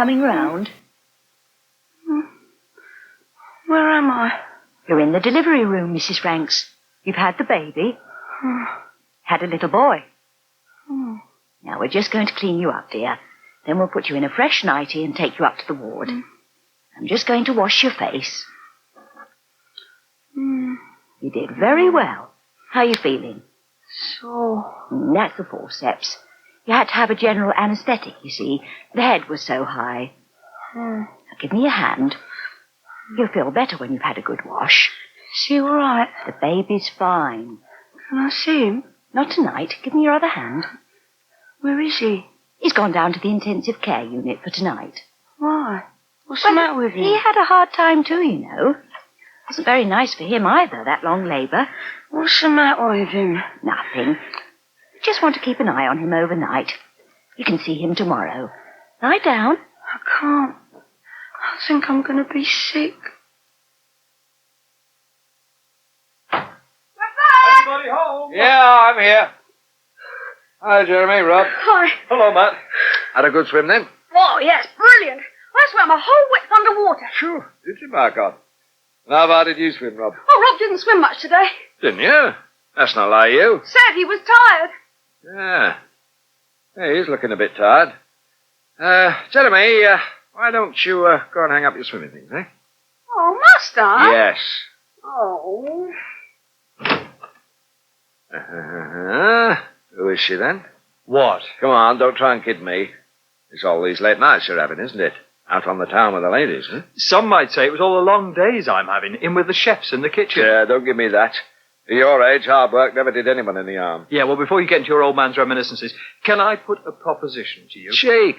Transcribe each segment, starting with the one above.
coming round? Where am I? You're in the delivery room, Mrs. Franks. You've had the baby. Had a little boy. Now, we're just going to clean you up, dear. Then we'll put you in a fresh nightie and take you up to the ward. I'm just going to wash your face. You did very well. How are you feeling? Sore. That's the forceps. You had to have a general anaesthetic, you see. The head was so high. Now, give me your hand. You'll feel better when you've had a good wash. Is he all right? The baby's fine. Can I see him? Not tonight. Give me your other hand. Where is he? He's gone down to the intensive care unit for tonight. Why? What's the matter with him? He had a hard time too, you know. Wasn't very nice for him either, that long labour. What's the matter with him? Nothing. Just want to keep an eye on him overnight. You can see him tomorrow. Lie down. I can't. I think I'm going to be sick. Anybody home? Yeah, I'm here. Hi, Jeremy, Rob. Hi. Hello, Matt. Had a good swim then? Oh, yes, brilliant. I swam a whole week underwater. Sure. Did you, my God? Now, how did you swim, Rob? Oh, Rob didn't swim much today. Didn't you? That's not like you. Said he was tired. Yeah. Hey, he's looking a bit tired. Jeremy, why don't you go and hang up your swimming things, eh? Oh, must I? Yes. Oh. Who is she then? What? Come on, don't try and kid me. It's all these late nights you're having, isn't it? Out on the town with the ladies, huh? Some might say it was all the long days I'm having, in with the chefs in the kitchen. Yeah, don't give me that. At your age, hard work never did anyone any harm. Yeah, well, before you get into your old man's reminiscences, can I put a proposition to you? Cheek.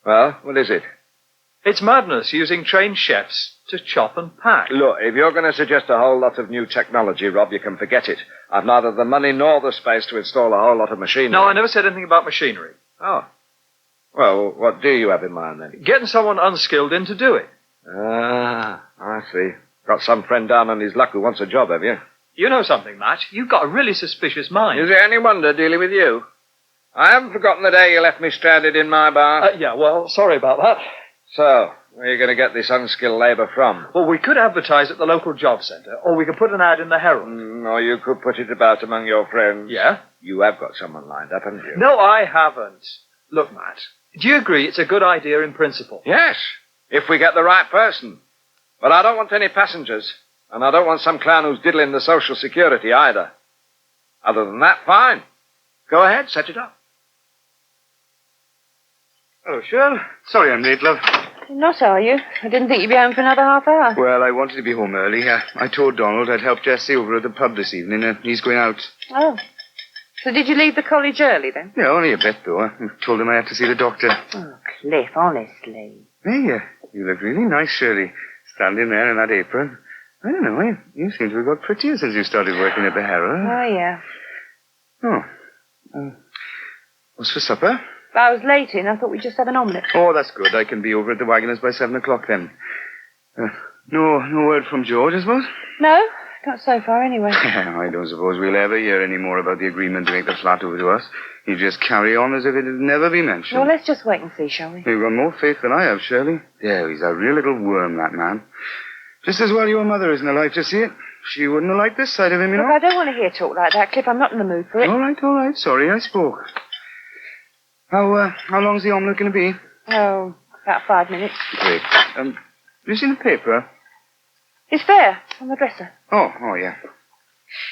Well, what is it? It's madness using trained chefs to chop and pack. Look, if you're going to suggest a whole lot of new technology, Rob, you can forget it. I've neither the money nor the space to install a whole lot of machinery. No, I never said anything about machinery. Oh. Well, what do you have in mind, then? Getting someone unskilled in to do it. Ah, I see. Got some friend down on his luck who wants a job, have you? You know something, Matt. You've got a really suspicious mind. Is it any wonder dealing with you? I haven't forgotten the day you left me stranded in my bar. Yeah, well, sorry about that. So, where are you going to get this unskilled labour from? Well, we could advertise at the local job centre, or we could put an ad in the Herald. Or you could put it about among your friends. Yeah? You have got someone lined up, haven't you? No, I haven't. Look, Matt, do you agree it's a good idea in principle? Yes, if we get the right person. But I don't want any passengers, and I don't want some clown who's diddling the Social Security either. Other than that, fine. Go ahead, set it up. Oh, Shirley. Sorry I'm late, love. Not, are you? I didn't think you'd be home for another half hour. Well, I wanted to be home early. I told Donald I'd help Jessie over at the pub this evening, and he's going out. Oh. So did you leave the college early, then? Yeah, only a bit, though. I told him I had to see the doctor. Oh, Cliff, honestly. Hey, you look really nice, Shirley. Standing there in that apron. I don't know, you seem to have got prettier since you started working at the Herald. Oh, yeah. Oh. What's for supper? I was late in. I thought we'd just have an omelette. Oh, that's good. I can be over at the Waggoners by 7 o'clock then. No word from George, I suppose? No, not so far anyway. I don't suppose we'll ever hear any more about the agreement to make the flat over to us. You just carry on as if it had never been mentioned. Well, let's just wait and see, shall we? You've got more faith than I have, Shirley. Yeah, he's a real little worm, that man. Just as well your mother isn't alive to see it. She wouldn't have liked this side of him, you know. Look, I don't want to hear talk like that, Cliff. I'm not in the mood for it. All right. Sorry, I spoke. How long's the omelette going to be? Oh, about 5 minutes. Great. Have you seen the paper? It's there, on the dresser. Oh, yeah.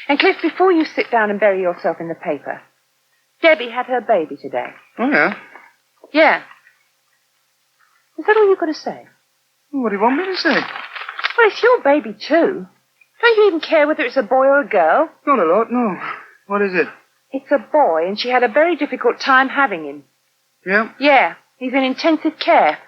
And Cliff, before you sit down and bury yourself in the paper, Debbie had her baby today. Oh, yeah? Yeah. Is that all you've got to say? What do you want me to say? Well, it's your baby, too. Don't you even care whether it's a boy or a girl? Not a lot, no. What is it? It's a boy, and she had a very difficult time having him. Yeah? Yeah, he's in intensive care.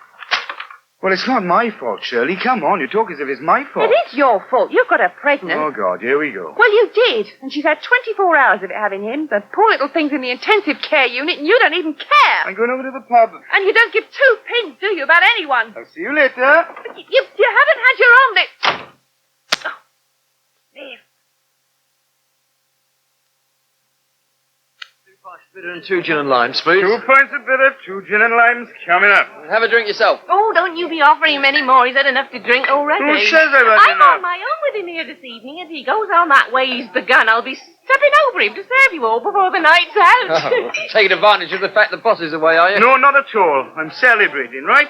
Well, it's not my fault, Shirley. Come on, you talk as if it's my fault. It is your fault. You've got her pregnant. Oh, God, here we go. Well, you did, and she's had 24 hours of it having him. The poor little thing's in the intensive care unit, and you don't even care. I'm going over to the pub. And you don't give 2 pins, do you, about anyone? I'll see you later. But you haven't had your omelette. Oh, there. pints of bitter and 2 gin and limes, please. 2 pints of bitter, 2 gin and limes coming up. Have a drink yourself. Oh, don't you be offering him any more. He's had enough to drink already. Who says I've had I'm enough? on my own with him here this evening. If he goes on that way he's begun, I'll be stepping over him to serve you all before the night's out. Oh, taking advantage of the fact the boss is away, are you? No, not at all. I'm celebrating, right?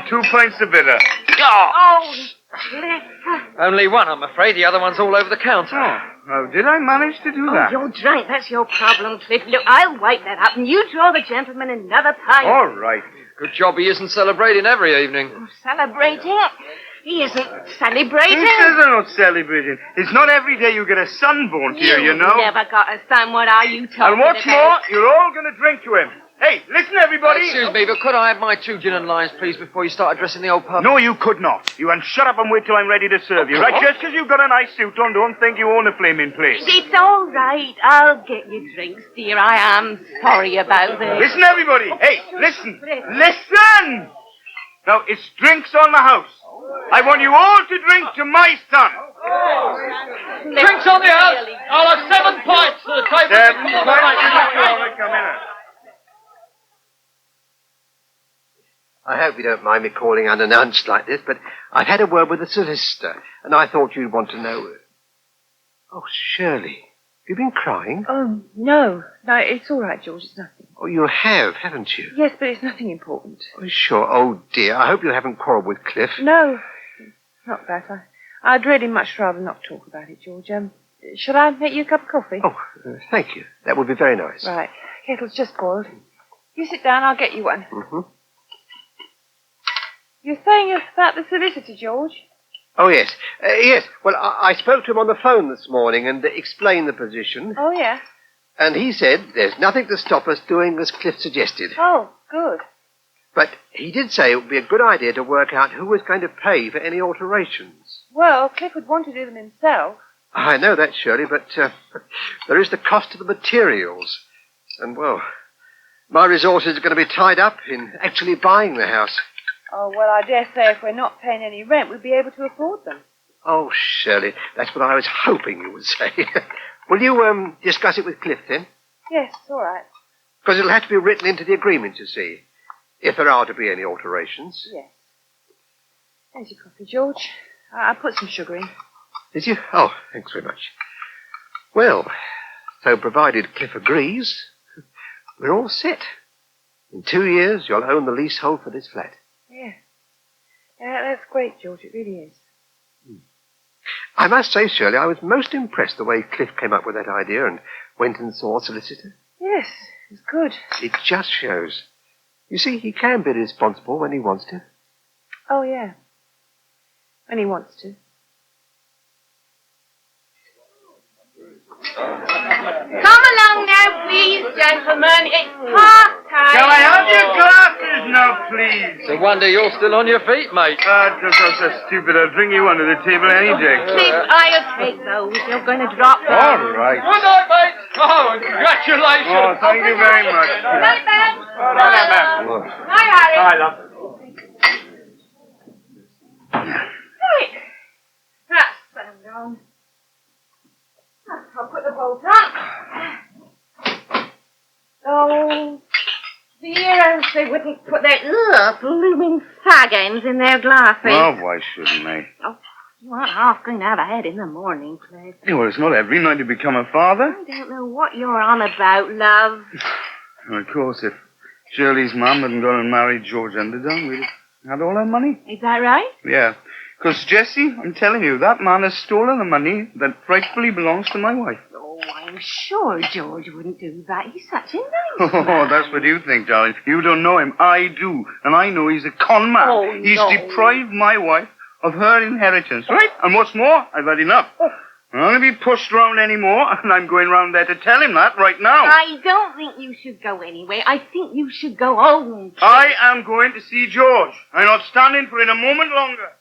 2 pints of bitter. Oh, Cliff. Only one, I'm afraid. The other one's all over the counter. Oh, how did I manage to do that? You're drunk. That's your problem, Cliff. Look, I'll wipe that up, and you draw the gentleman another pint. All right. Good job he isn't celebrating every evening. Celebrating? He isn't Who celebrating. says I'm not celebrating? It's not every day you get a sunburn here, you know. Never got a son. What are you talking And what's about? more, you're all going to drink to him. Hey, listen, everybody. Excuse me, but could I have my 2 gin and limes, please, before you start addressing the old pub? No, you could not. You and shut up and wait till I'm ready to serve you, right? Just because you've got a nice suit on, don't think you own a flaming place. It's all right. I'll get you drinks, dear. I am sorry about this. Listen, everybody. Hey, listen. Listen! Now, it's drinks on the house. I want you all to drink to my son. Drinks on the house! I'll have 7 pints to the table. 7 pints. Come in. I hope you don't mind me calling unannounced like this, but I've had a word with the solicitor, and I thought you'd want to know. Oh, Shirley, have you been crying? Oh, no. No, it's all right, George. It's nothing. Oh, you have, haven't you? Yes, but it's nothing important. Oh, sure. Oh, dear. I hope you haven't quarrelled with Cliff. No, not that. I'd really much rather not talk about it, George. Shall I make you a cup of coffee? Oh, thank you. That would be very nice. Right. Kettle's just boiled. You sit down, I'll get you one. Mm-hmm. You're saying about the solicitor, George? Oh, yes. Yes. Well, I spoke to him on the phone this morning and explained the position. Oh, yeah. And he said there's nothing to stop us doing as Cliff suggested. Oh, good. But he did say it would be a good idea to work out who was going to pay for any alterations. Well, Cliff would want to do them himself. I know that, Shirley, but there is the cost of the materials. And, well, my resources are going to be tied up in actually buying the house. Oh, well, I dare say if we're not paying any rent, we'd be able to afford them. Oh, Shirley, that's what I was hoping you would say. Will you discuss it with Cliff, then? Yes, all right. Because it'll have to be written into the agreement, you see, if there are to be any alterations. Yes. There's your coffee, George. I put some sugar in. Did you? Oh, thanks very much. Well, so provided Cliff agrees, we're all set. In 2 years, you'll own the leasehold for this flat. Yeah. Yeah, that's great, George. It really is. I must say, Shirley, I was most impressed the way Cliff came up with that idea and went and saw a solicitor. Yes, it's good. It just shows. You see, he can be responsible when he wants to. Oh, yeah. When he wants to. Come along now, please, gentlemen. It's part time. Can I have your glasses now, please? It's a wonder you're still on your feet, mate. Just so stupid. I'll bring you under the table any day. Cliff, I'll take those. You're going to drop them. All right. Good night, mate. Oh, and congratulations. Oh, thank you very much. Night, Ben. Night, Ben. Hi, Harry. Hi, love. Right. That's found on. I'll put the bolt on. Oh, dear, else they wouldn't put their blooming fag ends in their glasses. Oh, why shouldn't they? Oh, you aren't half going to have a head in the morning, Cliff. Yeah, well, it's not every night you become a father. I don't know what you're on about, love. Well, of course, if Shirley's mum hadn't gone and married George Underdown, we'd have had all her money. Is that right? Yeah. Because, Jessie, I'm telling you, that man has stolen the money that rightfully belongs to my wife. Oh, I'm sure George wouldn't do that. He's such a nice man. Oh, that's what you think, darling. You don't know him. I do. And I know he's a con man. Oh, He's no. deprived my wife of her inheritance, right? And what's more, I've had enough. I'm not going to be pushed around anymore, and I'm going round there to tell him that right now. I don't think you should go anywhere. I think you should go home. I am going to see George. I'm not standing for it a moment longer.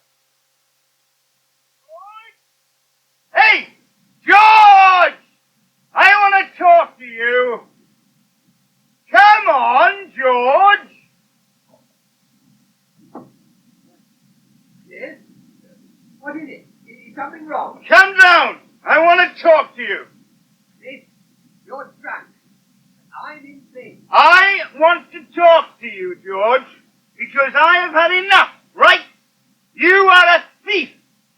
Hey, George! I want to talk to you. Come on, George. Yes? What is it? Is something wrong? Come down. I want to talk to you. Cliff, you're drunk. I I want to talk to you, George, because I have had enough, right? You are a thief,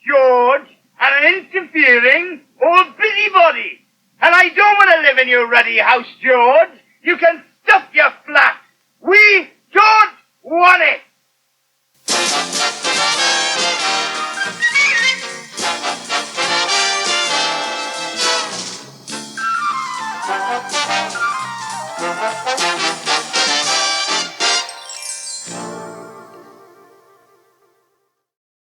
George, and an interfering old busybody. And I don't want to live in your ruddy house, George. You can stuff your flat. We don't want it.